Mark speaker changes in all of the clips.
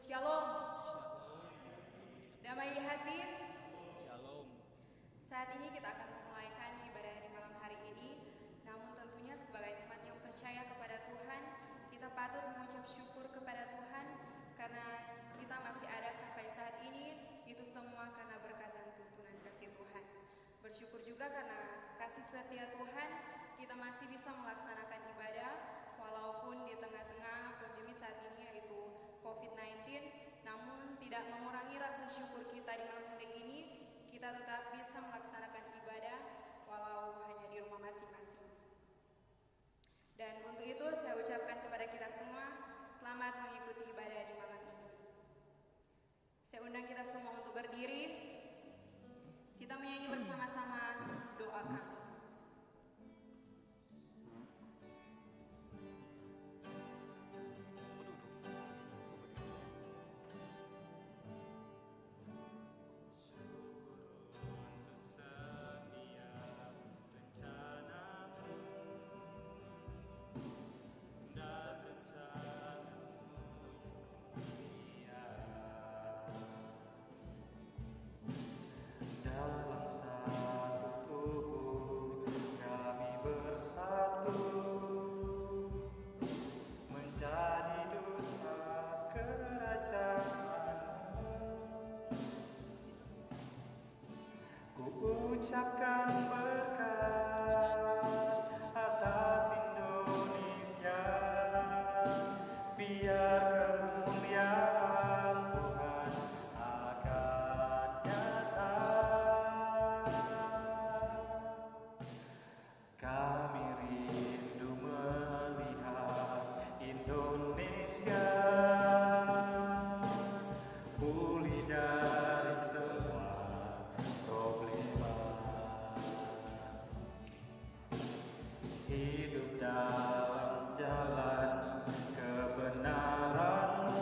Speaker 1: Shalom, damai di hati.
Speaker 2: Shalom.
Speaker 1: Saat ini kita akan memulaikan ibadah di malam hari ini. Namun tentunya sebagai umat yang percaya kepada Tuhan, kita patut mengucap syukur kepada Tuhan karena kita masih ada sampai saat ini. Itu semua karena berkat dan tuntunan kasih Tuhan. Bersyukur juga karena kasih setia Tuhan, kita masih bisa melaksanakan ibadah walaupun di tengah-tengah pandemi saat ini yaitu COVID-19, namun tidak mengurangi rasa syukur kita di malam hari ini. Kita tetap bisa melaksanakan ibadah walau hanya di rumah masing-masing. Dan untuk itu saya ucapkan kepada kita semua, selamat mengikuti ibadah di malam ini. Saya undang kita semua untuk berdiri. Kita menyanyi bersama-sama doa kami.
Speaker 3: Dalam satu tubuh kami bersatu menjadi duta kerajaan-Mu. Ku ucapkan berkat atas Indonesia, biar kemuliaan Tuhan akan nyata. Kami rindu melihat Indonesia pulih dari semua problema, hidup dalam jalan kebenaran-Mu,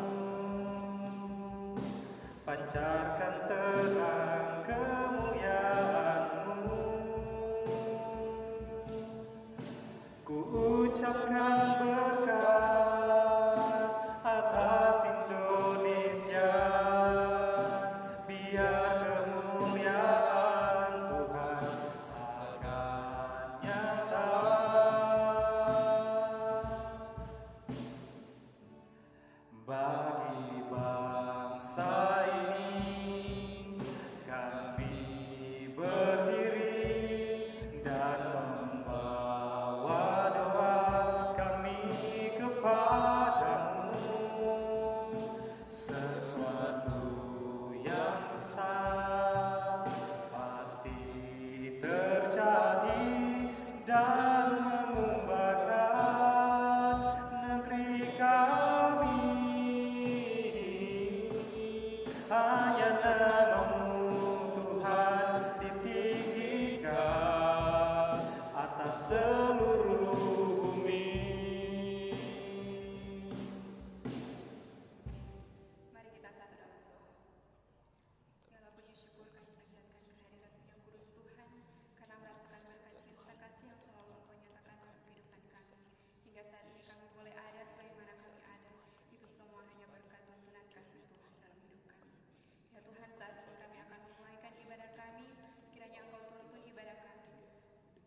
Speaker 3: pancarkan terang kemuliaan-Mu. Ku ucapkan berkat atas Indonesia, biar kemuliaan Tuhan akan nyata. Bagi bangsa ini kami berdiri dan membawa doa kami kepadamu. Sesuatu yang besar pasti terjadi dan mengubahkan negeri kami. Hanya nama-Mu Tuhan ditinggikan atas seluruh bumi.
Speaker 1: Mari kita satu dalam doa. Segala puji syukur kami panjatkan kehadirat-Mu yang kudus Tuhan, karena merasakan berkat cinta kasih yang selalu Engkau nyatakan dalam kehidupan kami. Hingga saat ini kami boleh ada sebagaimana kami ada. Itu semua hanya berkat tuntunan kasih Tuhan dalam hidup kami. Ya Tuhan, saat ini kami akan memulaikan ibadah kami. Kiranya Engkau tuntun ibadah kami,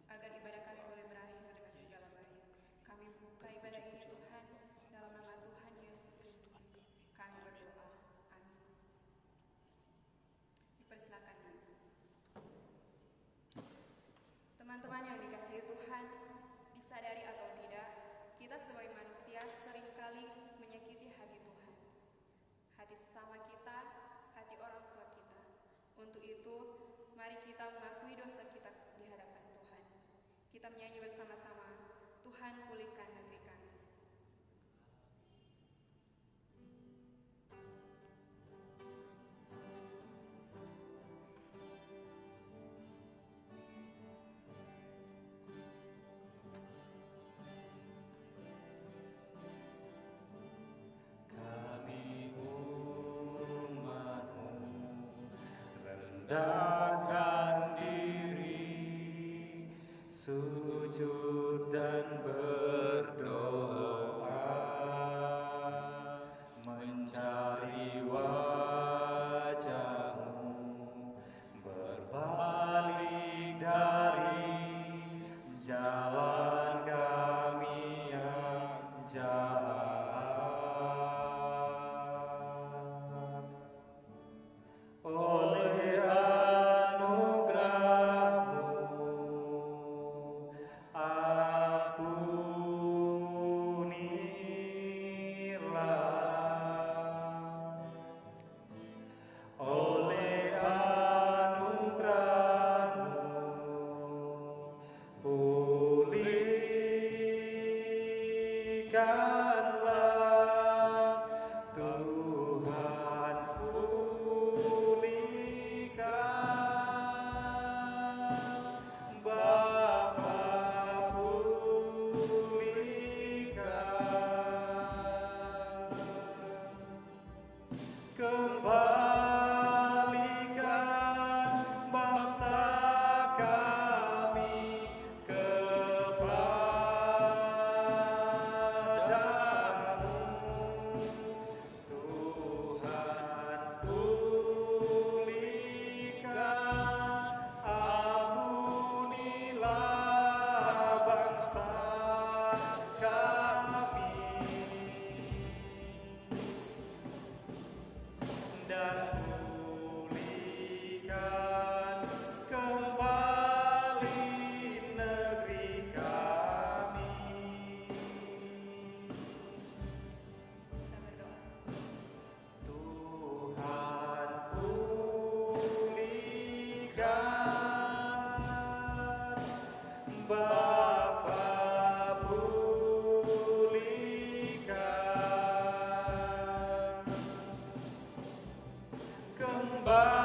Speaker 1: agar ibadah kami boleh berakhir dengan segala baik. Kami buka ibadah ini Tuhan, dalam nama Tuhan Yesus Kristus kami berdoa. Amin. Dipersilakan. Teman-teman yang dikasihi Tuhan, disadari atau tidak, kita sebagai manusia seringkali menyakiti hati Tuhan, hati sesama kita, hati orang tua kita. Untuk itu, mari kita mengakui dosa kita di hadapan Tuhan. Kita menyanyi bersama-sama, Tuhan pulihkan negeri kami.
Speaker 3: Kami umat-Mu rendahkan diri, sujud dan berdoa, mencari bangsa kami kepadamu. Tuhan pulihkan, ampunilah bangsa kami, dan pulihkan kembali negeri kami.
Speaker 1: Kita berdoa.
Speaker 3: Tuhan pulihkan, Bapa pulihkan, kembalikan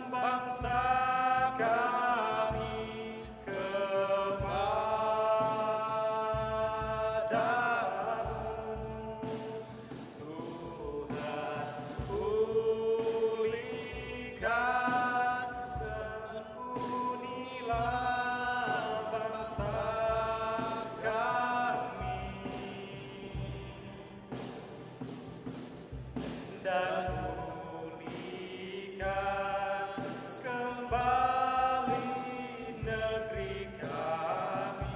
Speaker 3: bangsa kami kepadamu. Tuhan pulihkan, ampunilah bangsa kami, dan pulihkan kembali negeri kami.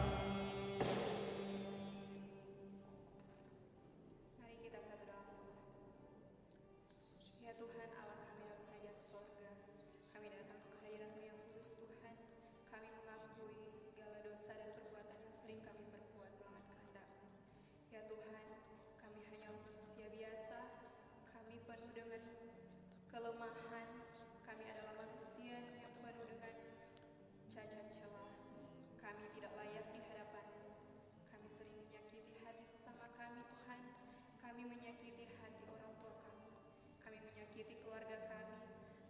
Speaker 1: Mari kita satu dalam doa. Ya Tuhan Allah kami dalam kerajaan sorga, kami datang ke hadirat-Mu yang kudus Tuhan. Kami mengakui segala dosa dan perbuatan yang sering kami perbuat melawan kehendak-Mu. Ya Tuhan, kami hanyalah manusia biasa, kami penuh dengan kelemahan, kami adalah manusia yang penuh dengan cacat celah. Kami tidak layak di hadapan-Mu. Kami sering menyakiti hati sesama kami Tuhan. Kami menyakiti hati orang tua kami. Kami menyakiti keluarga kami.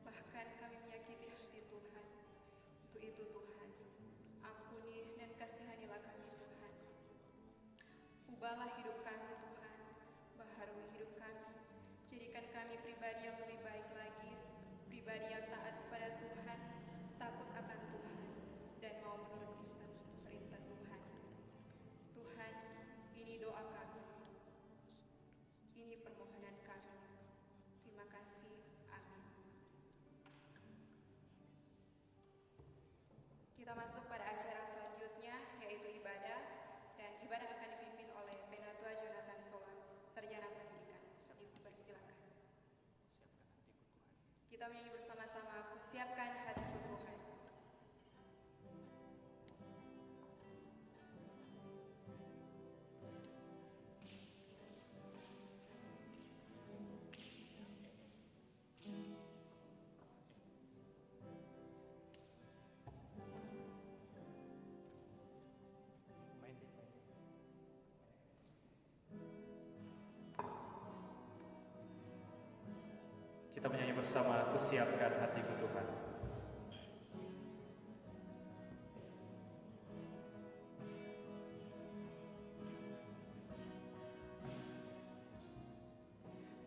Speaker 1: Bahkan kami menyakiti hati Tuhan. Untuk itu Tuhan, ampuni dan kasihanilah kami Tuhan. Ubahlah hidup kami Tuhan. Baharui hidup kami. Jadikan kami pribadi yang lebih baik lagi. Pribadi yang taat kepada Tuhan, takut akan Tuhan, dan mau menuruti perintah Tuhan. Tuhan, ini doa kami. Ini permohonan kami. Terima kasih. Amin. Kita masuk pada acara selanjutnya, yaitu ibadah. Dan ibadah akan dipimpin oleh Penatua Jonathan Sola, Sarjana Pendidikan. Dipersilakan. Kita menyanyi bersama-sama, Ku Siapkan Hatiku Tuhan.
Speaker 3: Kita menyanyi bersama, Ku Siapkan Hatiku Tuhan.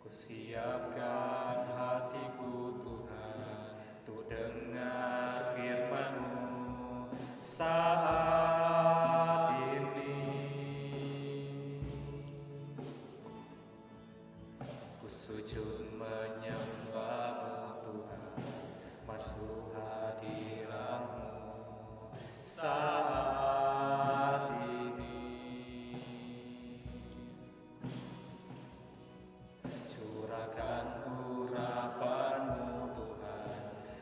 Speaker 3: Ku siapkan hatiku Tuhan, untuk dengar firman-Mu saat ini. Ku sujud menyembah-Mu Tuhan, masuk hadirat-Mu saat ini. Curahkan urapan-Mu Tuhan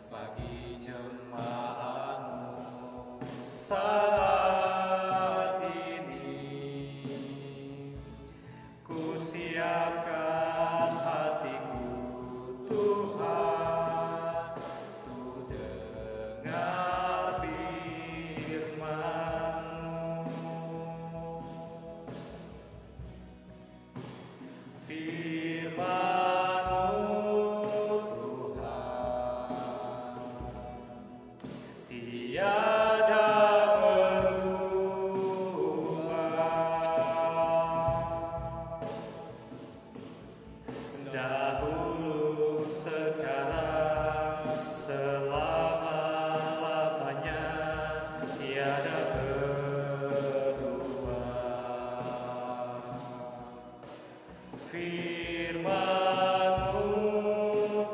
Speaker 3: bagi jemaat-Mu saat ini. Ku siapkan hatiku Tuhan, untuk dengar firman-Mu. Firman-Mu Tuhan, tiada selama-lamanya tiada berubah. Firman-Mu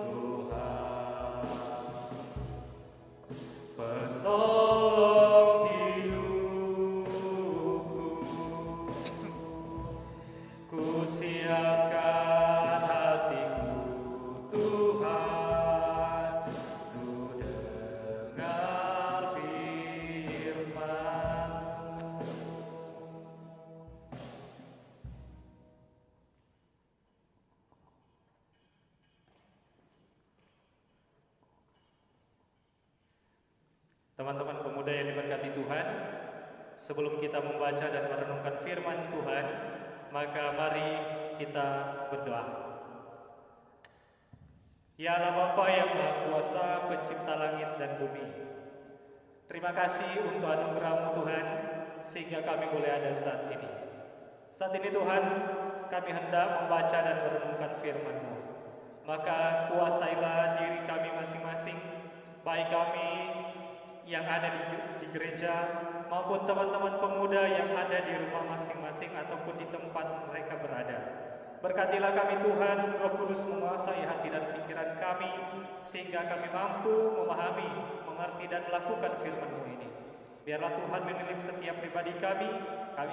Speaker 3: Tuhan, penolong hidupku, ku siapkan hatiku Tuhan, untuk dengar firman-Mu. Teman-teman pemuda yang diberkati Tuhan, sebelum kita membaca dan merenungkan firman Tuhan, maka mari kita berdoa. Ya Allah Bapa yang Maha Kuasa, Pencipta langit dan bumi, terima kasih untuk anugerah-Mu Tuhan, sehingga kami boleh ada saat ini. Saat ini Tuhan, kami hendak membaca dan merenungkan firman-Mu. Maka kuasailah diri kami masing-masing, baik kami yang ada di gereja maupun teman-teman pemuda yang ada di rumah masing-masing ataupun di tempat mereka berada. Berkatilah kami Tuhan, Roh Kudus menguasai hati dan pikiran kami, sehingga kami mampu memahami, mengerti dan melakukan firman-Mu ini. Biarlah Tuhan menilik setiap pribadi kami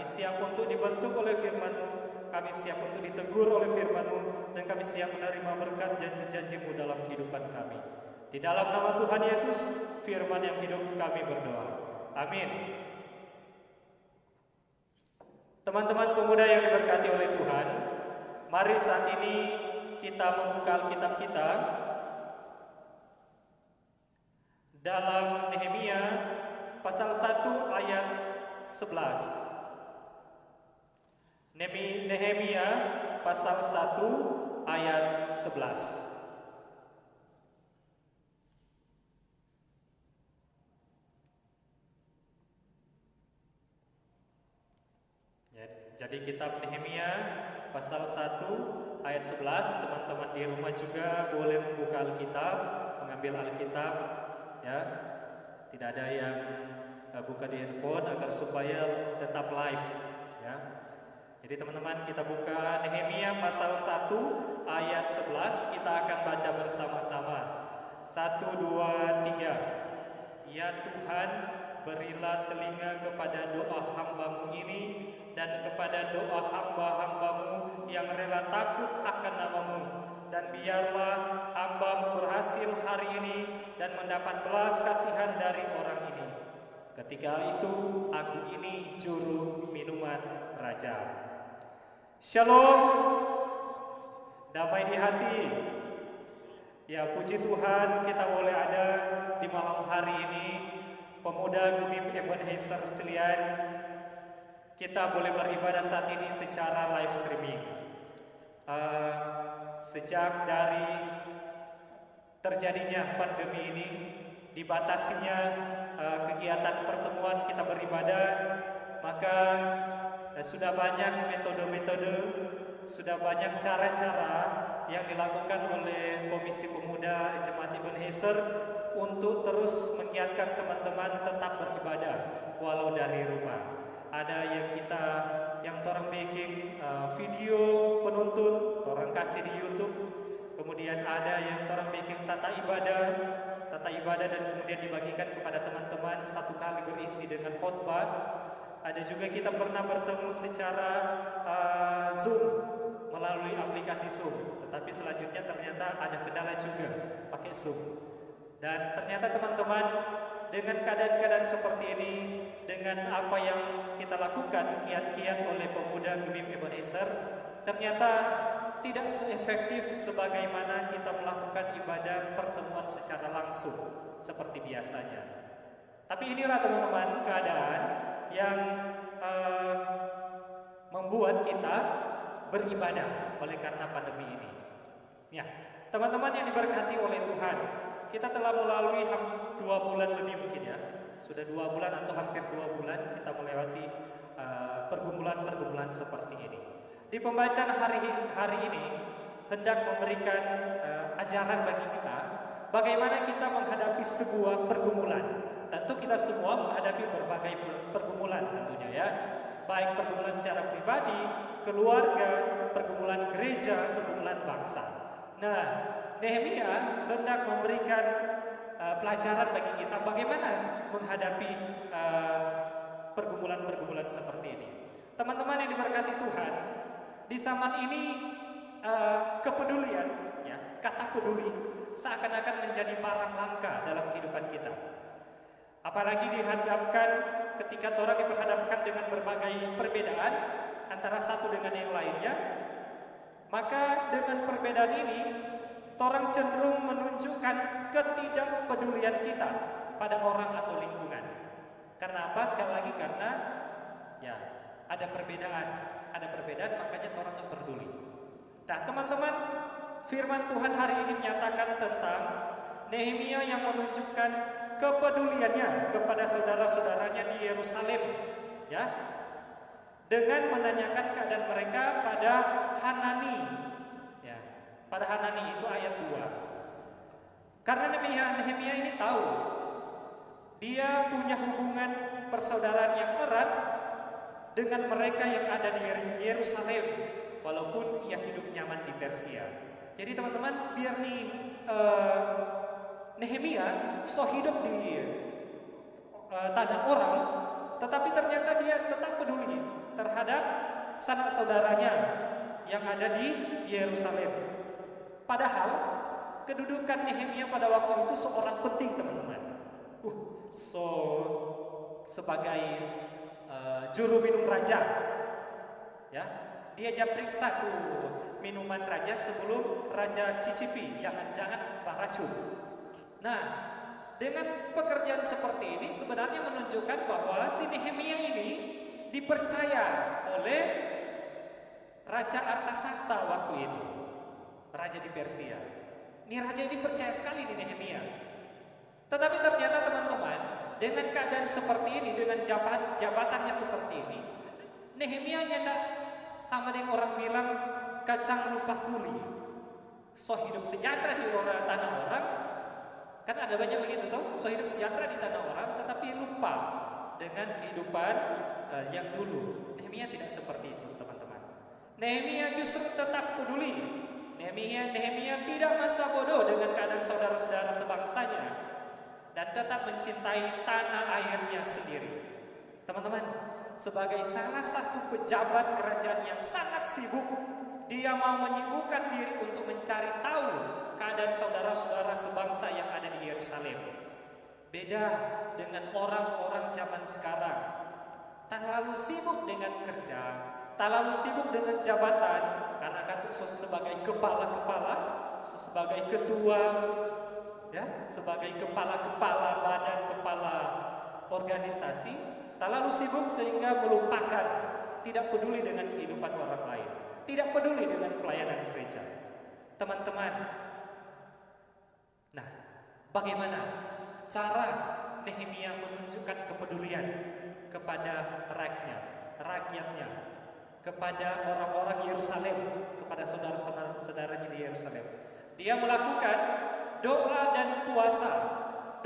Speaker 3: siap untuk dibentuk oleh firman-Mu, kami siap untuk ditegur oleh firman-Mu, dan kami siap menerima berkat janji-janji-Mu dalam kehidupan kami. Di dalam nama Tuhan Yesus, firman yang hidup kami berdoa. Amin. Teman-teman pemuda yang diberkati oleh Tuhan, mari saat ini kita membuka Alkitab kita dalam Nehemia pasal 1 ayat 11. Nehemia pasal 1 ayat 11. Jadi kitab Nehemia pasal 1 ayat 11, teman-teman di rumah juga boleh membuka Alkitab, mengambil Alkitab, ya. Tidak ada yang buka di handphone agar supaya tetap live, ya. Jadi teman-teman kita buka Nehemia pasal 1 ayat 11, kita akan baca bersama-sama. 1, 2, 3. Ya Tuhan, berilah telinga kepada doa hamba-Mu ini dan kepada doa hamba-hamba-Mu yang rela takut akan nama-Mu, dan biarlah hamba-Mu berhasil hari ini dan mendapat belas kasihan dari orang ini. Ketika itu aku ini juru minuman raja. Shalom, damai di hati. Ya puji Tuhan, kita boleh ada di malam hari ini. Pemuda Gumim Ebenezer Selian, kita boleh beribadah saat ini secara live streaming. Sejak dari terjadinya pandemi ini, dibatasinya kegiatan pertemuan kita beribadah, maka sudah banyak metode-metode, sudah banyak cara-cara yang dilakukan oleh Komisi Pemuda Jemaat Ebenezer untuk terus mengiatkan teman-teman tetap beribadah walau dari rumah. Ada yang orang bikin video penuntun, orang kasih di YouTube. Kemudian ada yang orang bikin tata ibadah dan kemudian dibagikan kepada teman-teman satu kali berisi dengan khotbah. Ada juga kita pernah bertemu secara Zoom melalui aplikasi Zoom, tetapi selanjutnya ternyata ada kendala juga pakai Zoom. Dan ternyata teman-teman, dengan keadaan-keadaan seperti ini, dengan apa yang kita lakukan kiat-kiat oleh pemuda Gumim Ebenezer, ternyata tidak seefektif sebagaimana kita melakukan ibadah pertemuan secara langsung seperti biasanya. Tapi inilah teman-teman keadaan yang membuat kita beribadah oleh karena pandemi ini. Ya, teman-teman yang diberkati oleh Tuhan, kita telah melalui 2 bulan lebih mungkin ya. Sudah 2 bulan atau hampir 2 bulan kita melewati pergumulan-pergumulan seperti ini. Di pembacaan hari ini hendak memberikan ajaran bagi kita bagaimana kita menghadapi sebuah pergumulan. Tentu kita semua menghadapi berbagai pergumulan tentunya ya. Baik pergumulan secara pribadi, keluarga, pergumulan gereja, pergumulan bangsa. Nah, Nehemia hendak memberikan pelajaran bagi kita bagaimana menghadapi pergumulan-pergumulan seperti ini. Teman-teman yang diberkati Tuhan, di zaman ini kepedulian, ya, kata peduli seakan-akan menjadi barang langka dalam kehidupan kita. Apalagi dihadapkan ketika orang diperhadapkan dengan berbagai perbedaan antara satu dengan yang lainnya, maka dengan perbedaan ini orang cenderung menunjukkan ketidakpedulian kita pada orang atau lingkungan. Karena apa? Sekali lagi karena ya ada perbedaan makanya orang tidak peduli. Nah teman-teman, firman Tuhan hari ini menyatakan tentang Nehemia yang menunjukkan kepeduliannya kepada saudara-saudaranya di Yerusalem, ya, dengan menanyakan keadaan mereka pada Hanani, ya, pada Hanani itu ayat 2. Karena Nehemia ini tahu dia punya hubungan persaudaraan yang erat dengan mereka yang ada di Yerusalem, walaupun ia hidup nyaman di Persia. Jadi teman-teman, biar nih Nehemia hidup di tanah orang, tetapi ternyata dia tetap peduli terhadap sanak saudaranya yang ada di Yerusalem. Padahal kedudukan Nehemia pada waktu itu seorang penting, teman-teman. Sebagai juru minum raja, ya, dia japrik satu minuman raja sebelum raja cicipi, jangan-jangan beracun. Nah, dengan pekerjaan seperti ini sebenarnya menunjukkan bahwa si Nehemia ini dipercaya oleh Raja Artasasta waktu itu, raja di Persia. Ini raja ini percaya sekali di Nehemia. Tetapi ternyata teman-teman, dengan keadaan seperti ini, dengan jabatannya seperti ini, Nehemia nyendak sama dengan orang bilang kacang lupa kuli. Hidup sejahtera di tanah orang. Kan ada banyak begitu toh, hidup sejahtera di tanah orang tetapi lupa dengan kehidupan yang dulu. Nehemia tidak seperti itu, teman-teman. Nehemia justru tetap peduli. Nehemia tidak masa bodoh dengan keadaan saudara-saudara sebangsanya dan tetap mencintai tanah airnya sendiri. Teman-teman, sebagai salah satu pejabat kerajaan yang sangat sibuk, dia mau menyibukkan diri untuk mencari tahu keadaan saudara-saudara sebangsa yang ada di Yerusalem. Beda dengan orang-orang zaman sekarang, terlalu sibuk dengan kerja, terlalu sibuk dengan jabatan, karena kan sebagai kepala-kepala, sebagai ketua, ya, sebagai kepala-kepala badan, kepala organisasi, terlalu sibuk sehingga melupakan, tidak peduli dengan kehidupan orang lain, tidak peduli dengan pelayanan gereja. Teman-teman, nah, bagaimana cara Nehemia menunjukkan kepedulian kepada rakyatnya, kepada orang-orang Yerusalem, kepada saudara-saudaranya di Yerusalem? Dia melakukan doa dan puasa.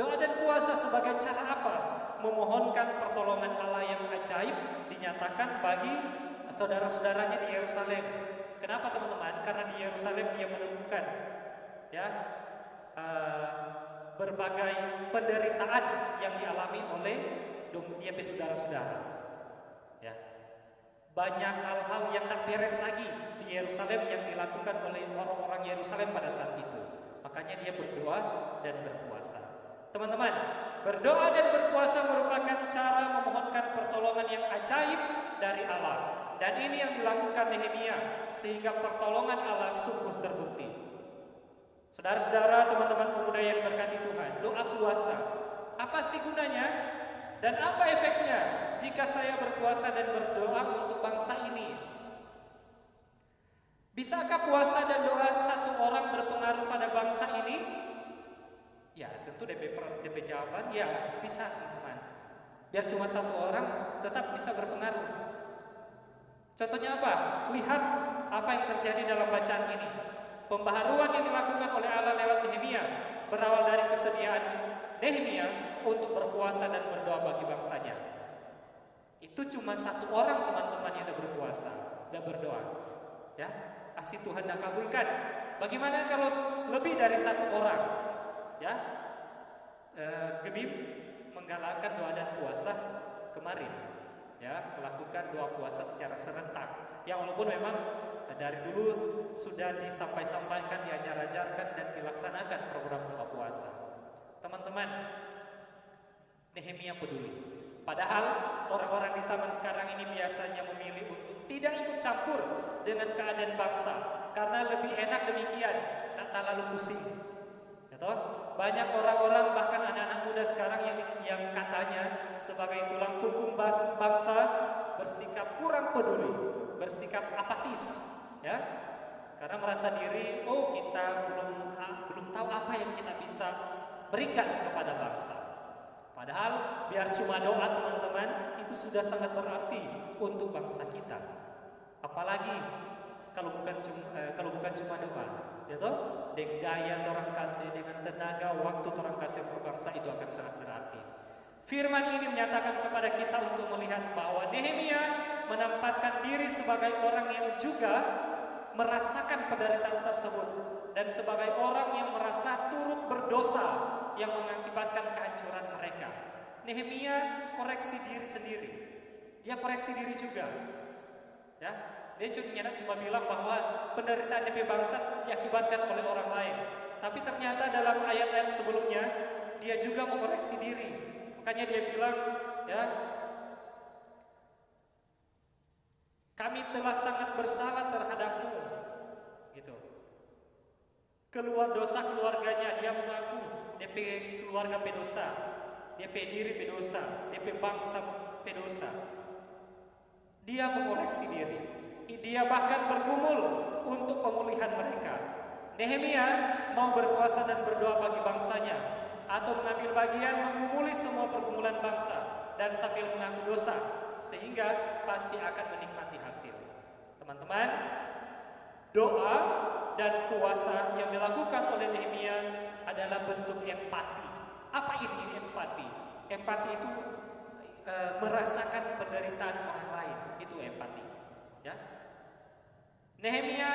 Speaker 3: Doa dan puasa sebagai cara apa? Memohonkan pertolongan Allah yang ajaib dinyatakan bagi saudara-saudaranya di Yerusalem. Kenapa teman-teman? Karena di Yerusalem dia menemukan, ya, berbagai penderitaan yang dialami oleh dia saudara-saudara. Ya, banyak hal-hal yang tak beres lagi di Yerusalem yang dilakukan oleh orang-orang Yerusalem pada saat itu. Makanya dia berdoa dan berpuasa. Teman-teman, berdoa dan berpuasa merupakan cara memohonkan pertolongan yang ajaib dari Allah. Dan ini yang dilakukan Nehemia, sehingga pertolongan Allah sungguh terbukti. Saudara-saudara, teman-teman pemuda yang berkati Tuhan, doa puasa, apa sih gunanya? Dan apa efeknya jika saya berpuasa dan berdoa untuk bangsa ini? Bisakah puasa dan doa satu orang berpengaruh pada bangsa ini? Ya, tentu DP jawaban, ya bisa, teman-teman. Biar cuma satu orang tetap bisa berpengaruh. Contohnya apa? Lihat apa yang terjadi dalam bacaan ini. Pembaharuan yang dilakukan oleh Allah lewat Nehemia berawal dari kesediaan Nehemia untuk berpuasa dan berdoa bagi bangsanya. Itu cuma satu orang teman-teman yang berpuasa dan berdoa. Ya, asih Tuhan dah kabulkan. Bagaimana kalau lebih dari satu orang? Ya, Gemim menggalakkan doa dan puasa kemarin. Ya, melakukan doa puasa secara serentak. Yang walaupun memang dari dulu sudah disampaikan, diajar-ajarkan dan dilaksanakan program doa puasa. Teman-teman, Nehemia peduli. Padahal orang-orang di zaman sekarang ini biasanya memilih untuk tidak ikut campur dengan keadaan bangsa karena lebih enak demikian, tak terlalu pusing. Ya toh? Banyak orang-orang bahkan anak-anak muda sekarang yang katanya sebagai tulang punggung bangsa bersikap kurang peduli, bersikap apatis, ya. Karena merasa diri, kita belum tahu apa yang kita bisa berikan kepada bangsa. Padahal biar cuma doa teman-teman, itu sudah sangat berarti untuk bangsa kita. Apalagi kalau bukan cuma doa, ya toh? Dengan daya orang kasih, dengan tenaga, waktu orang kasih untuk bangsa, itu akan sangat berarti. Firman ini menyatakan kepada kita untuk melihat bahwa Nehemia menempatkan diri sebagai orang yang juga merasakan penderitaan tersebut dan sebagai orang yang merasa turut berdosa yang mengakibatkan kehancuran mereka. Nehemia koreksi diri sendiri. Dia koreksi diri juga. Ya, dia cuma bilang bahwa penderitaan DP bangsa diakibatkan oleh orang lain. Tapi ternyata dalam ayat-ayat sebelumnya dia juga mengoreksi diri. Makanya dia bilang, ya, kami telah sangat bersalah terhadapmu, gitu. Keluar dosa keluarganya, dia mengaku DP keluarga pedosa, DP diri pedosa, DP bangsa pedosa. Dia mengoreksi diri. Dia bahkan bergumul untuk pemulihan mereka. Nehemia mau berpuasa dan berdoa bagi bangsanya, atau mengambil bagian menggumuli semua pergumulan bangsa dan sambil mengaku dosa, sehingga pasti akan menikmati hasil. Teman-teman, doa dan puasa yang dilakukan oleh Nehemia adalah bentuk empati. Apa ini empati? Empati itu merasakan penderitaan orang lain, itu empati. Ya, Nehemia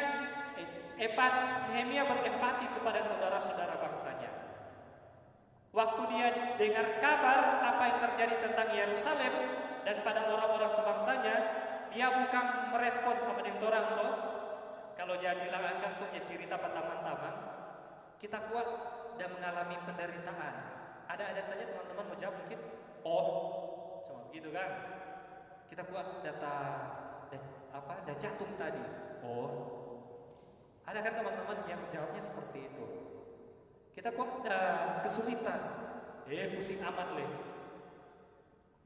Speaker 3: berempati kepada saudara-saudara bangsanya. Waktu dia dengar kabar apa yang terjadi tentang Yerusalem dan pada orang-orang sebangsanya, dia bukan merespon sama dengan orang tuh. Kalau dia bilang akan tuh cerita taman-taman, kita kuat dan mengalami penderitaan. Ada saja teman-teman mau jawab mungkin, cuma gitu kan? Kita kuat data jatuh tadi. Ada kan teman-teman yang jawabnya seperti itu. Kita kuat kesulitan, pusing amat leh.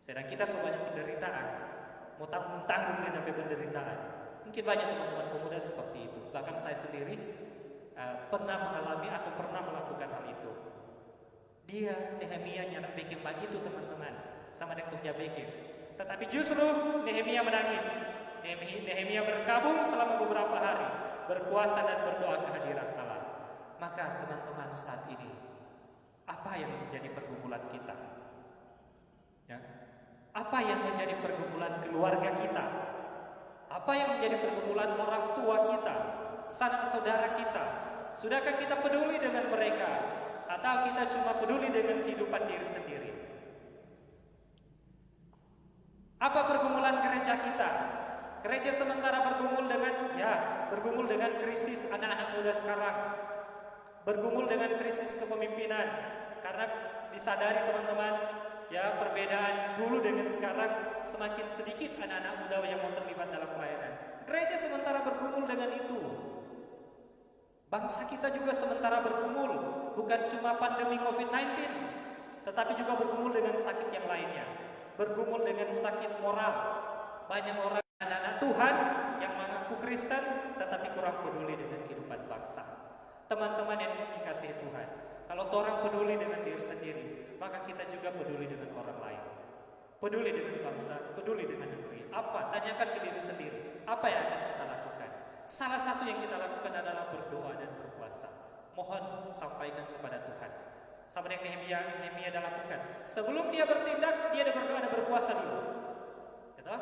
Speaker 3: Sedang kita sebanyak penderitaan, mau tanggung dengan penderitaan. Mungkin banyak teman-teman pemuda seperti itu. Bahkan saya sendiri pernah mengalami atau pernah melakukan hal itu. Dia Nehemia nyanak bikin begitu teman-teman, sama dengan Tukja bikin. Tetapi justru Nehemia menangis. Nehemia berkabung selama beberapa hari, berpuasa dan berdoa kehadirat Allah. Maka teman-teman saat ini, apa yang menjadi pergumulan kita? Ya. Apa yang menjadi pergumulan keluarga kita? Apa yang menjadi pergumulan orang tua kita, sanak saudara kita? Sudahkah kita peduli dengan mereka? Atau kita cuma peduli dengan kehidupan diri sendiri? Apa pergumulan gereja kita? Gereja sementara bergumul dengan krisis anak-anak muda sekarang. Bergumul dengan krisis kepemimpinan. Karena disadari teman-teman, ya, perbedaan dulu dengan sekarang, semakin sedikit anak-anak muda yang mau terlibat dalam pelayanan. Gereja sementara bergumul dengan itu. Bangsa kita juga sementara bergumul, bukan cuma pandemi COVID-19, tetapi juga bergumul dengan sakit yang lainnya. Bergumul dengan sakit moral. Banyak orang anak-anak Tuhan yang mengaku Kristen tetapi kurang peduli dengan kehidupan bangsa. Teman-teman yang dikasihi Tuhan, kalau orang peduli dengan diri sendiri, maka kita juga peduli dengan orang lain. Peduli dengan bangsa, peduli dengan negeri. Apa? Tanyakan ke diri sendiri, apa yang akan kita lakukan? Salah satu yang kita lakukan adalah berdoa dan berpuasa. mohon sampaikan kepada Tuhan. Sama dengan Nehemia dah lakukan. Sebelum dia bertindak, dia ada berdoa, ada berpuasa dulu. Gitu?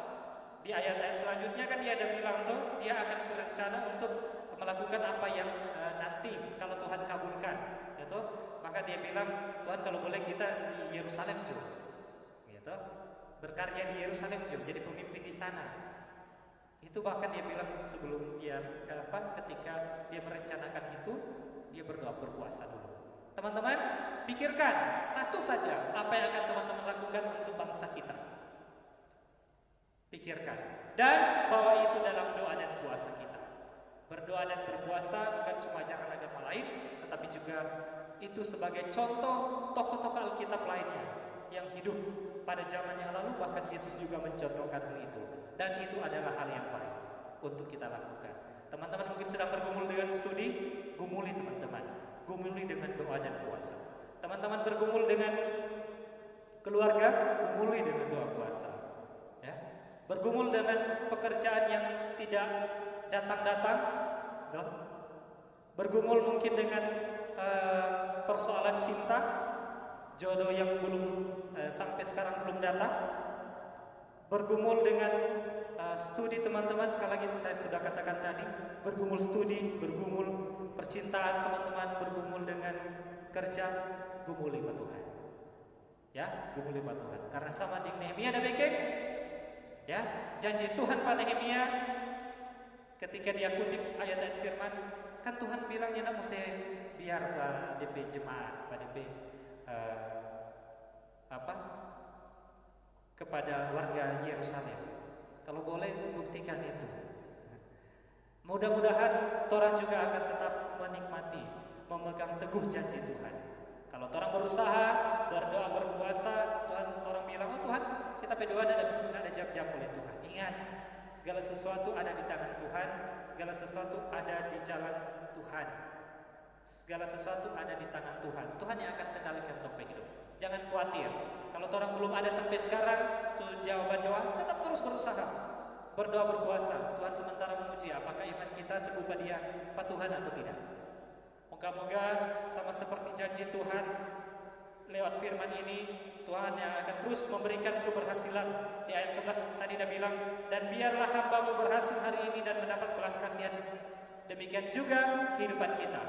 Speaker 3: Di ayat-ayat selanjutnya kan dia ada bilang tuh, dia akan berencana untuk melakukan apa yang nanti kalau Tuhan kabulkan. Gitu? Maka dia bilang, Tuhan kalau boleh kita di Yerusalem juga. Gitu? Berkarya di Yerusalem juga, jadi pemimpin di sana. Itu bahkan dia bilang sebelum dia ketika dia merencanakan itu, dia berdoa berpuasa dulu. Teman-teman, pikirkan satu saja apa yang akan teman-teman lakukan untuk bangsa kita. Pikirkan dan bawa itu dalam doa dan puasa kita. Berdoa dan berpuasa bukan cuma ajaran agama lain, tetapi juga itu sebagai contoh tokoh-tokoh Alkitab lainnya yang hidup pada zaman yang lalu, bahkan Yesus juga mencontohkan hal itu. Dan itu adalah hal yang baik untuk kita lakukan. Teman-teman mungkin sedang bergumul dengan studi, gumuli teman-teman. Gumuli dengan doa dan puasa. Teman-teman bergumul dengan keluarga, gumuli dengan doa puasa. Ya. Bergumul dengan pekerjaan yang tidak datang-datang, bergumul mungkin dengan persoalan cinta, jodoh yang belum sampai sekarang belum datang. Bergumul dengan studi teman-teman, sekali lagi itu saya sudah katakan tadi, bergumul studi, bergumul percintaan teman-teman, bergumul dengan kerja, gumuli Pak Tuhan. Ya, gumuli Pak Tuhan. Karena sama di Nehemia ada bekeng. Ya, janji Tuhan Pak Nehemia ketika dia kutip ayat-ayat firman, kan Tuhan bilangnya nak mesti biar Pak DP jemaat, Pak DP kepada warga Yerusalem. Kalau boleh buktikan itu. Mudah-mudahan Torah juga akan tetap menikmati, memegang teguh janji Tuhan. Kalau Torah berusaha, berdoa, berpuasa, Torah bilang, oh Tuhan, kita berdoa ada jam-jam oleh Tuhan. Ingat, segala sesuatu ada di tangan Tuhan, segala sesuatu ada di jalan Tuhan. Segala sesuatu ada di tangan Tuhan. Tuhan yang akan kendalikan topeng hidup. Jangan khawatir. Kalau Torah belum ada sampai sekarang, tuh jawaban doa, tetap terus berusaha. Berdoa berpuasa, Tuhan sementara menguji apakah iman kita teguh pada Dia, Pak Tuhan atau tidak. Moga-moga sama seperti janji Tuhan lewat firman ini, Tuhan yang akan terus memberikan keberhasilan. Di ayat 11 tadi dia bilang, dan biarlah hamba-Mu berhasil hari ini dan mendapat belas kasihan. Demikian juga kehidupan kita.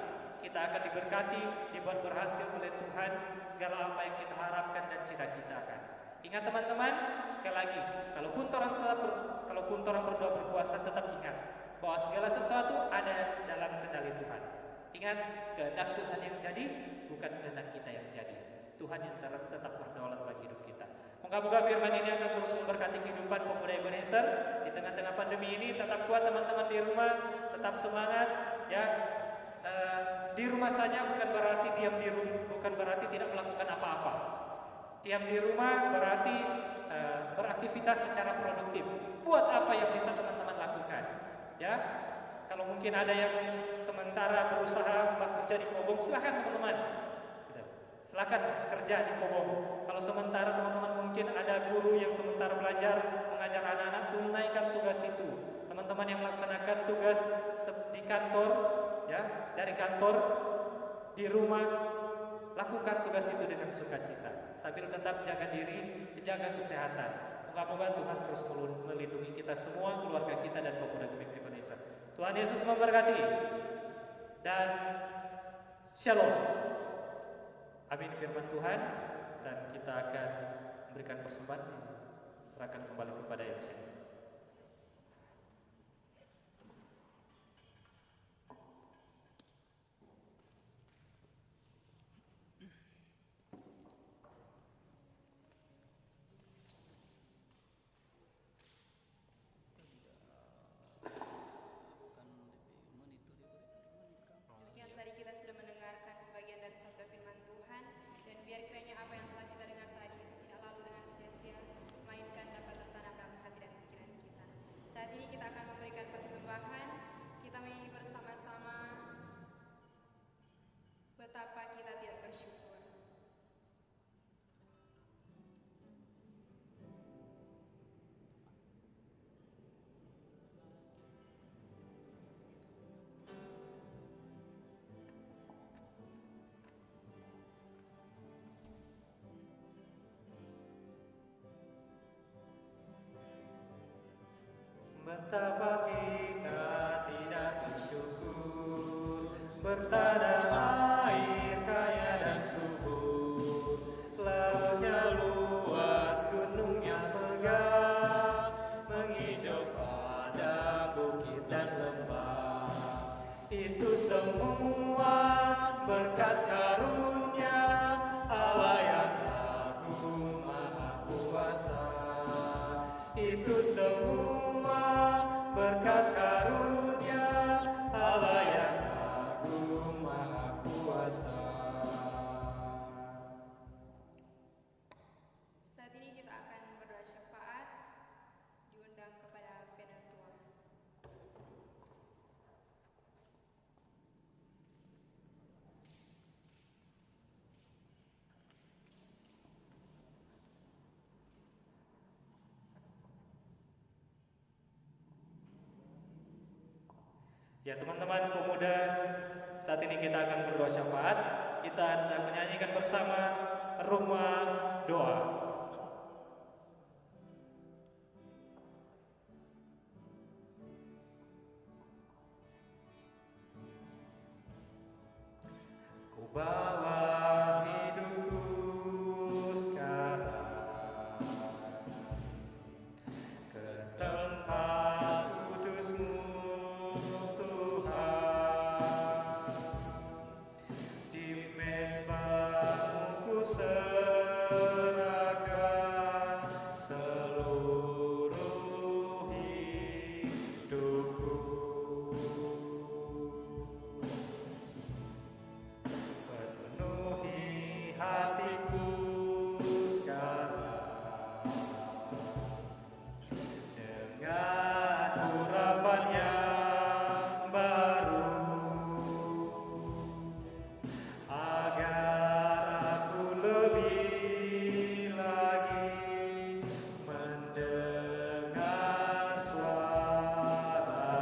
Speaker 3: Kita akan diberkati, dibuat berhasil oleh Tuhan segala apa yang kita harapkan dan cita-citakan. Ingat teman-teman, sekali lagi, kalaupun orang berdoa berpuasa, tetap ingat bahwa segala sesuatu ada dalam kendali Tuhan. Ingat, kehendak Tuhan yang jadi, bukan kehendak kita yang jadi. Tuhan yang tetap berdaulat bagi hidup kita. Moga-moga firman ini akan terus memberkati kehidupan pemuda Ebenezer di tengah-tengah pandemi ini. Tetap kuat teman-teman di rumah, tetap semangat, ya. Di rumah saja bukan berarti diam di rumah, bukan berarti tidak melakukan apa-apa. Diam di rumah berarti beraktivitas secara produktif. Buat apa yang bisa teman-teman lakukan, ya. Kalau mungkin ada yang sementara berusaha bekerja di Kobong, silakan teman-teman. Gitu. Silakan kerja di Kobong. Kalau sementara teman-teman mungkin ada guru yang sementara belajar mengajar anak-anak, tunaikan tugas itu. Teman-teman yang melaksanakan tugas di kantor, ya, dari kantor di rumah, lakukan tugas itu dengan sukacita sambil tetap jaga diri, jaga kesehatan. Moga-moga Tuhan terus melindungi kita semua, keluarga kita dan pemuda Gemim Ebenezer. Tuhan Yesus memberkati dan shalom. Amin firman Tuhan, dan kita akan memberikan persembahan, serahkan kembali kepada MC.
Speaker 1: Tadi kita sudah mendengarkan sebagian dari sabda firman Tuhan, dan biar kiranya apa yang telah kita dengar tadi itu tidak lalu dengan sia-sia, melainkan dapat tertanam dalam hati dan pikiran
Speaker 3: Betapa kita tidak bersyukur, bertanah air kaya dan subur, lautnya luas, gunungnya megah, menghijau padang, bukit dan lembah. Itu semua berkat karunia Allah yang agung maha kuasa. Itu semua berkat karunia Allah yang agung maha kuasa.
Speaker 1: Saat ini kita akan berdoa syafaat, diundang kepada penatua.
Speaker 3: Ya teman-teman pemuda, saat ini kita akan berdoa syafaat. Kita hendak menyanyikan bersama Rumah Doa. Ku bawa hidupku sekarang ke tempat kudus-Mu Tuhan. Di mezbah-Mu ku serahkan seluruh hidupku. Penuhi hatiku sekarang dengan urapan yang baru, agar aku lebih lagi mendengar suara-Mu.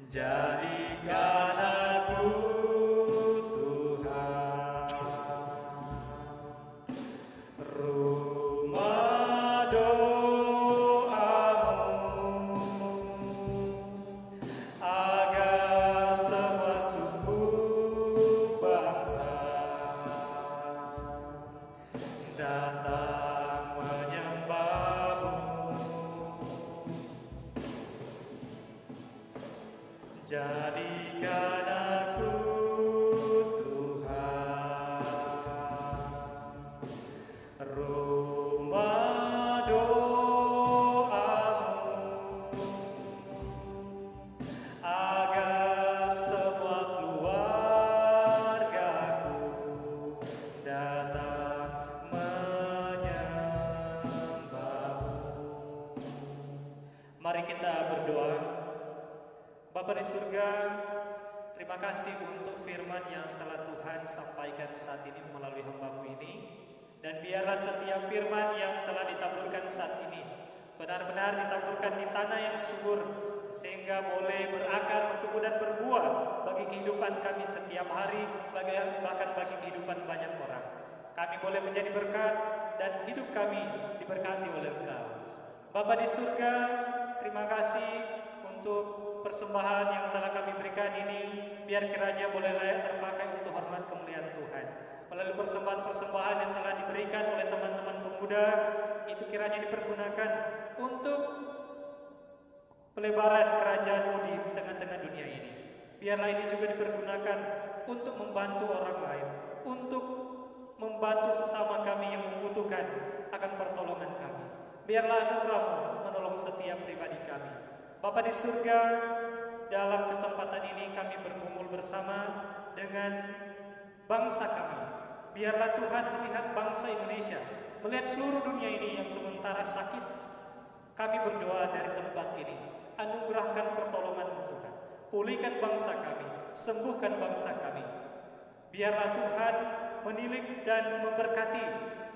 Speaker 3: Jadikan aku Tuhan rumah doa-Mu, agar semua suku bangsa datang menyembah-Mu. Jadikan aku Tuhan rumah doa-Mu, agar semua keluargaku datang menyembah-Mu. Mari kita berdoa. Bapa di surga, terima kasih untuk firman yang telah Tuhan sampaikan saat ini melalui hamba-Mu ini. Dan biarlah setiap firman yang telah ditaburkan saat ini benar-benar ditaburkan di tanah yang subur, sehingga boleh berakar, bertumbuh dan berbuah bagi kehidupan kami setiap hari, bahkan bagi kehidupan banyak orang. Kami boleh menjadi berkat dan hidup kami diberkati oleh Engkau. Bapa di surga, terima kasih untuk persembahan yang telah kami berikan ini, biar kiranya boleh layak terpakai untuk hormat kemuliaan Tuhan. Melalui persembahan-persembahan yang telah diberikan oleh teman-teman pemuda, itu kiranya dipergunakan untuk pelebaran kerajaan-Mu di tengah-tengah dunia ini. Biarlah ini juga dipergunakan untuk membantu orang lain, untuk membantu sesama kami yang membutuhkan akan pertolongan kami. Biarlah anugerah-Mu menolong setiap pribadi kami. Bapa di surga, dalam kesempatan ini kami bergumul bersama dengan bangsa kami. Biarlah Tuhan melihat bangsa Indonesia, melihat seluruh dunia ini yang sementara sakit. Kami berdoa dari tempat ini, anugerahkan pertolongan-Mu Tuhan. Pulihkan bangsa kami, sembuhkan bangsa kami. Biarlah Tuhan menilik dan memberkati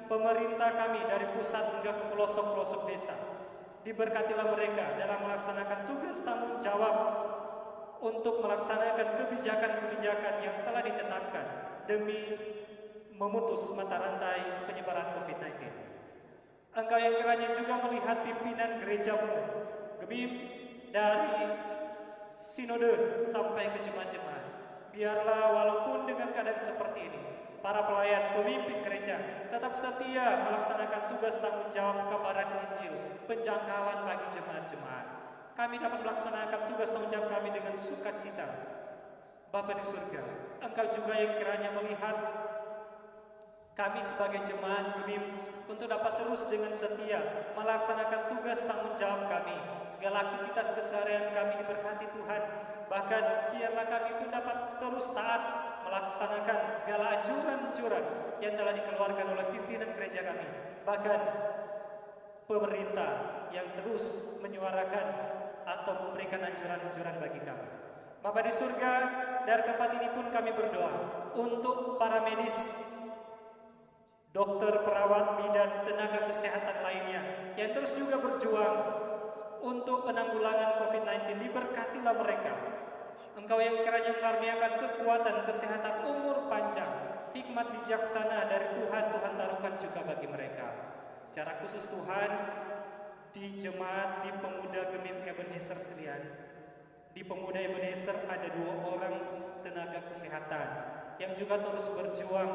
Speaker 3: pemerintah kami dari pusat hingga ke pelosok-pelosok desa. Diberkatilah mereka dalam melaksanakan tugas tanggung jawab untuk melaksanakan kebijakan-kebijakan yang telah ditetapkan demi memutus mata rantai penyebaran COVID-19. Engkau yang kiranya juga melihat pimpinan gerejamu, Gemim, dari sinode sampai ke jemaat-jemaat. Biarlah walaupun dengan keadaan seperti ini, para pelayan pemimpin gereja tetap setia melaksanakan tugas tanggung jawab kabaran Injil, penjangkauan bagi jemaat-jemaat. Kami dapat melaksanakan tugas tanggung jawab kami dengan sukacita. Bapa di surga, Engkau juga yang kiranya melihat kami sebagai jemaat Gemim untuk dapat terus dengan setia melaksanakan tugas tanggung jawab kami. Segala aktivitas keseharian kami diberkati Tuhan. Bahkan biarlah kami pun dapat terus taat melaksanakan segala anjuran-anjuran yang telah dikeluarkan oleh pimpinan gereja kami. Bahkan pemerintah yang terus menyuarakan atau memberikan anjuran-anjuran bagi kami. Bapa di surga, dari tempat ini pun kami berdoa untuk para medis, dokter, perawat, bidan, tenaga kesehatan lainnya yang terus juga berjuang untuk penanggulangan COVID-19. Diberkatilah mereka. Engkau yang kiranya mengaruniakan kekuatan, kesehatan, umur panjang, hikmat bijaksana dari Tuhan, Tuhan taruhkan juga bagi mereka. Secara khusus Tuhan, di jemaat di pemuda Gemim Ebenezer Selian, di pemuda Ebenezer ada 2 orang tenaga kesehatan yang juga terus berjuang.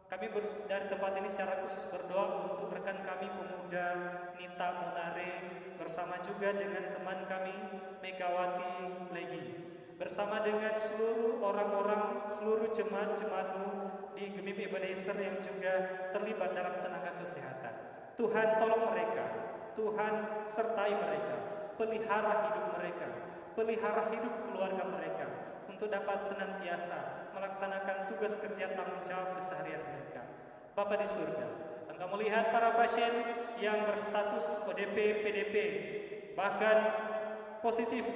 Speaker 3: Kami dari tempat ini secara khusus berdoa untuk rekan kami pemuda Nita Monare bersama juga dengan teman kami Megawati Legi, bersama dengan seluruh orang-orang, seluruh jemaat-jemaatmu di Gemim Ebenezer yang juga terlibat dalam tenaga kesehatan. Tuhan tolong mereka, Tuhan sertai mereka, pelihara hidup mereka, pelihara hidup keluarga mereka untuk dapat senantiasa melaksanakan tugas kerja tanggung jawab keseharian mereka. Bapa di surga, Engkau melihat para pasien yang berstatus ODP, PDP, bahkan positif.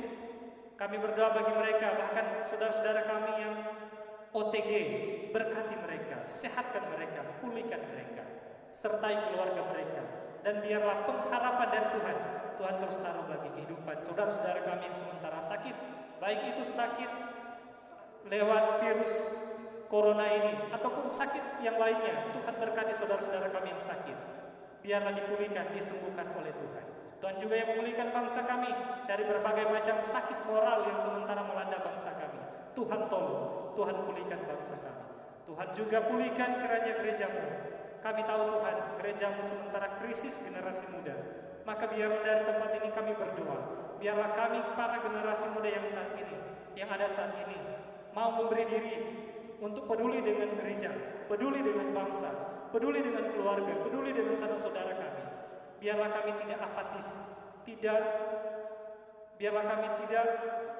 Speaker 3: Kami berdoa bagi mereka, bahkan saudara-saudara kami yang OTG, berkati mereka, sehatkan mereka, pulihkan mereka, sertai keluarga mereka. Dan biarlah pengharapan dari Tuhan, Tuhan terus taruh bagi kehidupan saudara-saudara kami yang sementara sakit, baik itu sakit lewat virus corona ini ataupun sakit yang lainnya. Tuhan berkati saudara-saudara kami yang sakit, biarlah dipulihkan, disembuhkan oleh Tuhan. Tuhan juga yang memulihkan bangsa kami dari berbagai macam sakit moral yang sementara melanda bangsa kami. Tuhan tolong, Tuhan pulihkan bangsa kami. Tuhan juga pulihkan kiranya gerejamu. Kami tahu Tuhan, gerejamu sementara krisis generasi muda. Maka biarlah dari tempat ini kami berdoa, biarlah kami para generasi muda yang saat ini, yang ada saat ini, mau memberi diri untuk peduli dengan gereja, peduli dengan bangsa, peduli dengan keluarga, peduli dengan saudara-saudara kami. Biarlah kami tidak apatis, biarlah kami tidak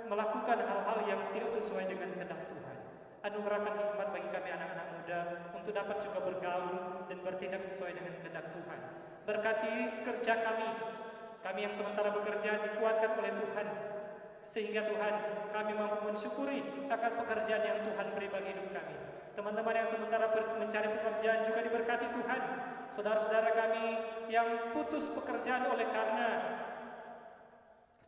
Speaker 3: melakukan hal-hal yang tidak sesuai dengan kehendak Tuhan. Anugerahkan hikmat bagi kami anak-anak muda untuk dapat juga bergaul dan bertindak sesuai dengan kehendak Tuhan. Berkati kerja kami yang sementara bekerja dikuatkan oleh Tuhan, sehingga Tuhan kami mampu mensyukuri akan pekerjaan yang Tuhan beri bagi hidup kami. Teman-teman yang sementara mencari pekerjaan juga diberkati Tuhan. Saudara-saudara kami yang putus pekerjaan oleh karena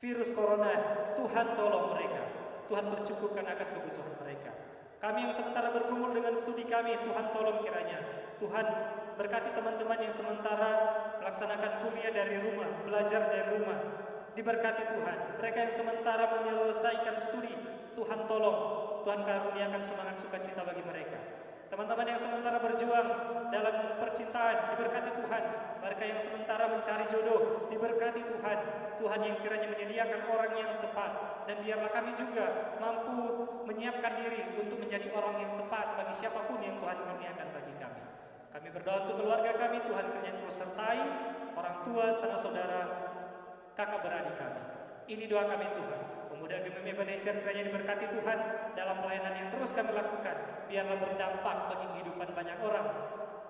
Speaker 3: virus corona, Tuhan tolong mereka, Tuhan bercukupkan akan kebutuhan mereka. Kami yang sementara bergumul dengan studi kami, Tuhan tolong kiranya Tuhan berkati teman-teman yang sementara melaksanakan kuliah dari rumah, belajar dari rumah, diberkati Tuhan. Mereka yang sementara menyelesaikan studi, Tuhan tolong, Tuhan karuniakan semangat sukacita bagi mereka. Teman-teman yang sementara berjuang dalam percintaan, diberkati Tuhan. Mereka yang sementara mencari jodoh, diberkati Tuhan. Tuhan yang kiranya menyediakan orang yang tepat. Dan biarlah kami juga mampu menyiapkan diri untuk menjadi orang yang tepat bagi siapapun yang Tuhan karuniakan bagi kami. Kami berdoa untuk keluarga kami, Tuhan kiranya terus sertai orang tua, sanak saudara, kakak beradik kami. Ini doa kami Tuhan. Pemuda Gemim Ebenezer kiranya diberkati Tuhan dalam pelayanan yang terus kami lakukan. Biarlah berdampak bagi kehidupan banyak orang.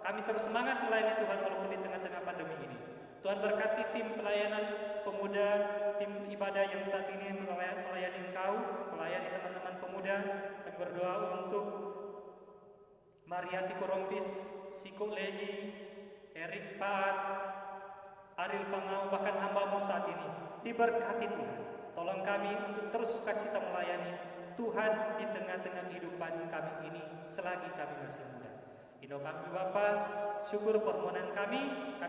Speaker 3: Kami terus semangat melayani Tuhan walaupun di tengah-tengah pandemi ini. Tuhan berkati tim pelayanan pemuda, tim ibadah yang saat ini melayani Engkau, melayani teman-teman pemuda. Kami berdoa untuk Mariati Korompis, Siko Legi, Erik Paat, Aril Pangau, bahkan hamba-Mu saat ini. Diberkati Tuhan. Tolong kami untuk terus sukacita melayani Tuhan di tengah-tengah kehidupan kami ini selagi kami masih muda. Ino kami Bapa, syukur permohonan kami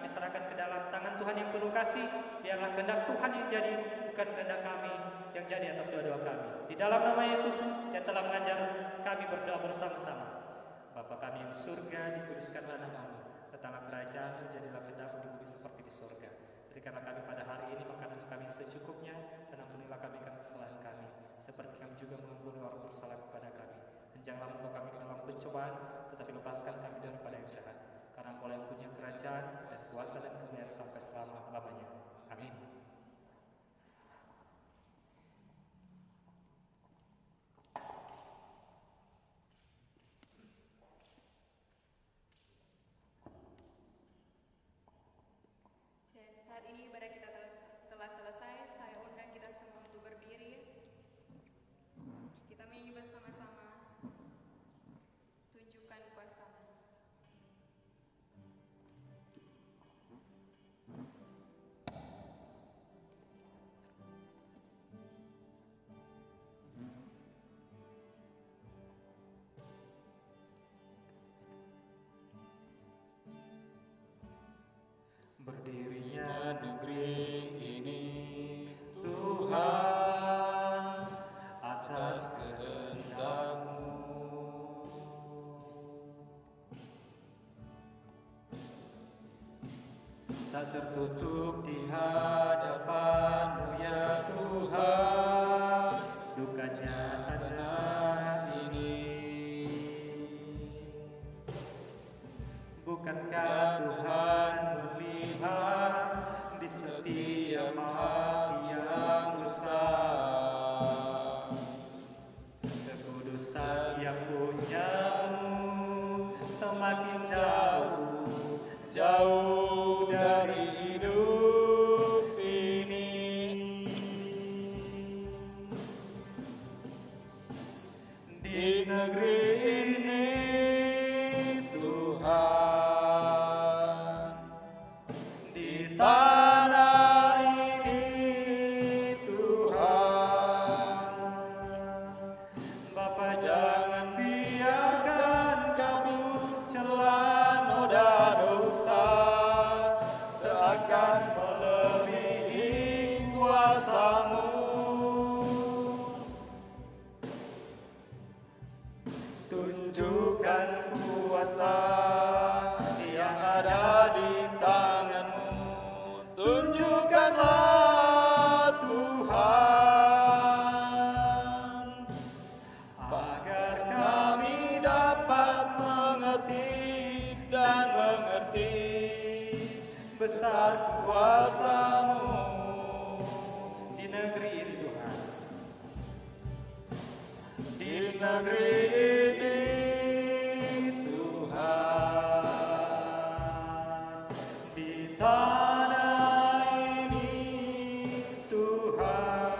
Speaker 3: serahkan ke dalam tangan Tuhan yang penuh kasih. Biarlah kehendak Tuhan yang jadi, bukan kehendak kami yang jadi atas doa-doa kami. Di dalam nama Yesus yang telah mengajar kami berdoa bersama-sama. Bapa kami yang di surga, dikuduskanlah namamu. Datanglah kerajaan, jadilah kehendak-Mu di bumi seperti di surga. Berikanlah kami pada hari ini makanan kami yang secukupnya, dan ampunilah kami kesalahan kami, seperti kami juga mengampuni orang bersalah kepada kami. Dan janganlah membawa kami ke dalam pencobaan, tetapi lepaskan kami daripada yang jahat. Karena Engkau yang punya kerajaan dan kuasa dan kemuliaan sampai selama-lamanya. Amin.
Speaker 1: Dan saat ini ibadah kita telah selesai. Saya undang kita semua untuk berdiri. Kita menyanyi bersama-sama. Tunjukkan kuasa-Mu.
Speaker 3: Berdirinya negeri ini, Tuhan, atas kehendak-Mu. Tak tertutup di hadapan-Mu ya Tuhan, dukanya tanah ini. Bukankah Tuhan melihat di setiap hati yang rusak? Kekudusan yang punya-Mu semakin jauh dari hidup ini. Di negeri ini Tuhan, di tanah ini Tuhan, Bapa jangan biarkan kabut celah noda dosa seakan melebihi kuasa-Mu. Tunjukkan kuasa yang ada di tangan-Mu. Tunjukkanlah Tuhan, agar kami dapat mengerti dan mengerti besar kuasa-Mu di negeri ini Tuhan. Di negeri ini Tuhan, di tanah ini Tuhan,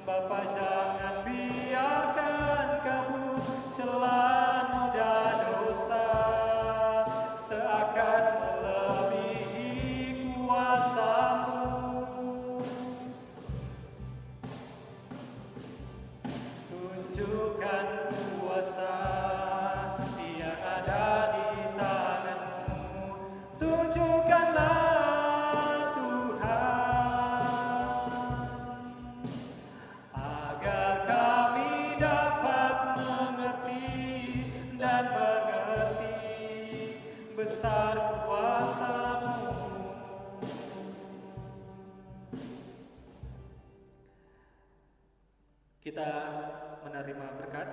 Speaker 3: Bapa jangan biarkan kabut celah noda dosa seakan melebihi kuasa-Mu. Tunjukkan kuasa yang ada di tangan-Mu. Tunjukkanlah Tuhan, agar kami dapat mengerti dan mengerti besar kuasa-Mu. Kita menerima berkat.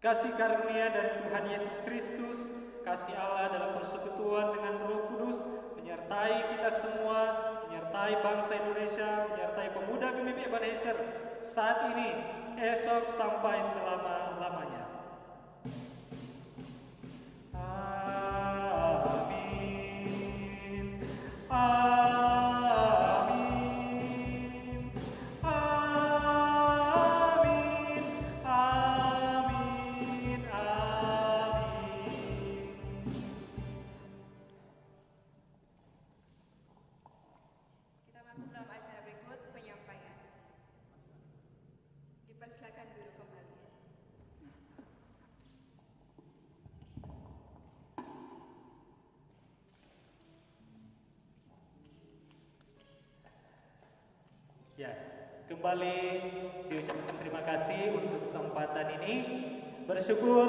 Speaker 3: Kasih karunia dari Tuhan Yesus Kristus, kasih Allah dalam persekutuan dengan Roh Kudus menyertai kita semua, menyertai bangsa Indonesia, menyertai pemuda Gemim Ebenezer saat ini, esok sampai selama-lamanya. Amin. Amin. Amin. Amin. Amin.
Speaker 1: Kita masuk dalam acara berikut, penyampaian. Dipersilakan dulu kembali.
Speaker 3: Ya, kembali diucapkan terima kasih untuk kesempatan ini. Bersyukur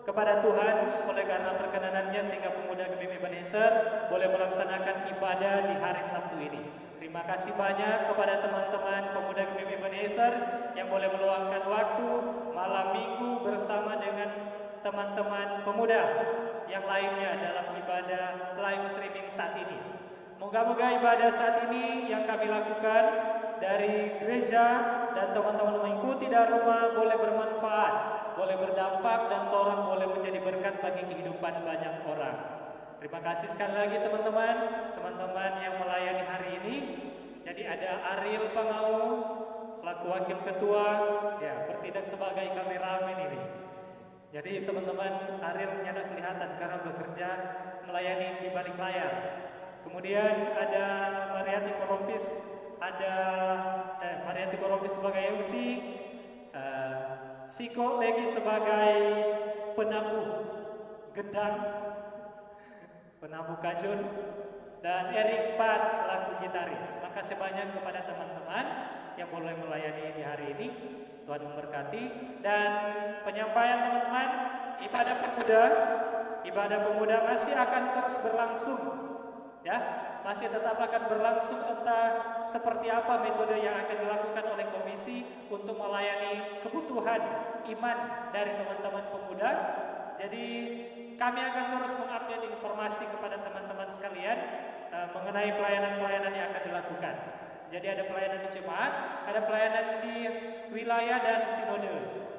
Speaker 3: kepada Tuhan oleh karena perkenanannya sehingga pemuda Gemim Ebenezer boleh melaksanakan ibadah di hari Sabtu ini. Terima kasih banyak kepada teman-teman pemuda Gemim Ebenezer yang boleh meluangkan waktu malam minggu bersama dengan teman-teman pemuda yang lainnya dalam ibadah live streaming saat ini. Moga-moga ibadah saat ini yang kami lakukan dari gereja dan teman-teman mengikuti dari rumah boleh bermanfaat, boleh berdampak, dan orang boleh menjadi berkat bagi kehidupan banyak orang. Terima kasih sekali lagi teman-teman yang melayani hari ini. Jadi ada Ariel Pangau selaku wakil ketua, ya, bertindak sebagai kameramen ini. Jadi teman-teman, Ariel tidak kelihatan karena bekerja melayani di balik layar. Kemudian ada Mariati Korompis, Mariati Korompis sebagai MC, Siko Legi sebagai penabuh gendang, penabuh kajun, dan Erik Pat selaku gitaris. Makasih banyak kepada teman-teman yang boleh melayani di hari ini. Tuhan memberkati. Dan penyampaian teman-teman, ibadah pemuda masih akan terus berlangsung, ya, masih tetap akan berlangsung. Entah seperti apa metode yang akan dilakukan oleh komisi untuk melayani kebutuhan iman dari teman-teman pemuda. Jadi kami akan terus mengupdate informasi kepada teman-teman sekalian mengenai pelayanan-pelayanan yang akan dilakukan. Jadi ada pelayanan di jemaat, ada pelayanan di wilayah dan sinode.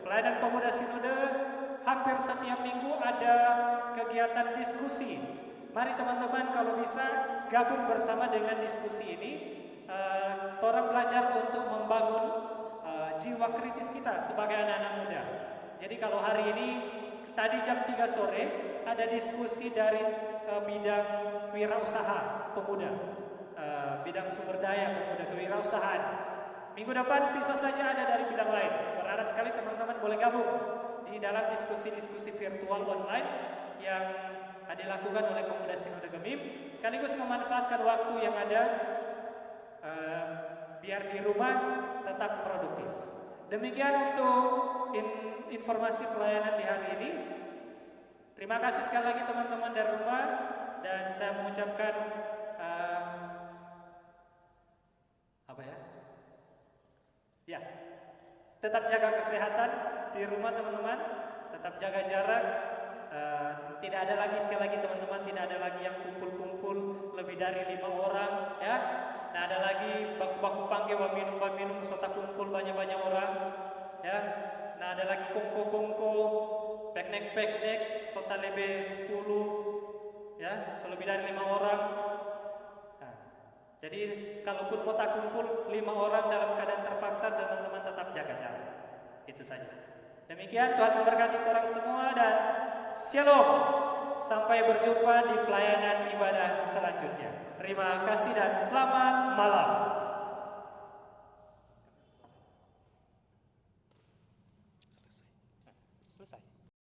Speaker 3: Pelayanan pemuda sinode hampir setiap minggu ada kegiatan diskusi. Mari teman-teman kalau bisa gabung bersama dengan diskusi ini. Orang belajar untuk membangun jiwa kritis kita sebagai anak-anak muda. Jadi kalau hari ini tadi jam 3 sore ada diskusi dari bidang wirausaha pemuda, bidang sumber daya pemuda kewirausahaan. Minggu depan bisa saja ada dari bidang lain. Berharap sekali teman-teman boleh gabung di dalam diskusi-diskusi virtual online yang dilakukan oleh pemuda Sinode Gemim, sekaligus memanfaatkan waktu yang ada biar di rumah tetap produktif. Demikian untuk informasi pelayanan di hari ini. Terima kasih sekali lagi teman-teman dari rumah, dan saya mengucapkan tetap jaga kesehatan di rumah teman-teman, tetap jaga jarak. Tidak ada lagi, sekali lagi teman-teman, tidak ada lagi yang kumpul-kumpul lebih dari 5 orang, ya. Nah, ada lagi baku-baku pangge wa minum sota kumpul banyak-banyak orang, ya. Nah, ada lagi kongko-kongko, peknek-peknek sota lebih 10, ya, lebih dari 5 orang. Nah, jadi kalaupun mau tak kumpul 5 orang dalam keadaan terpaksa, teman-teman tetap jaga jarak. Itu saja. Demikian, Tuhan memberkati orang semua dan Shalom. Sampai berjumpa di pelayanan ibadah selanjutnya. Terima kasih dan selamat malam. Selesai.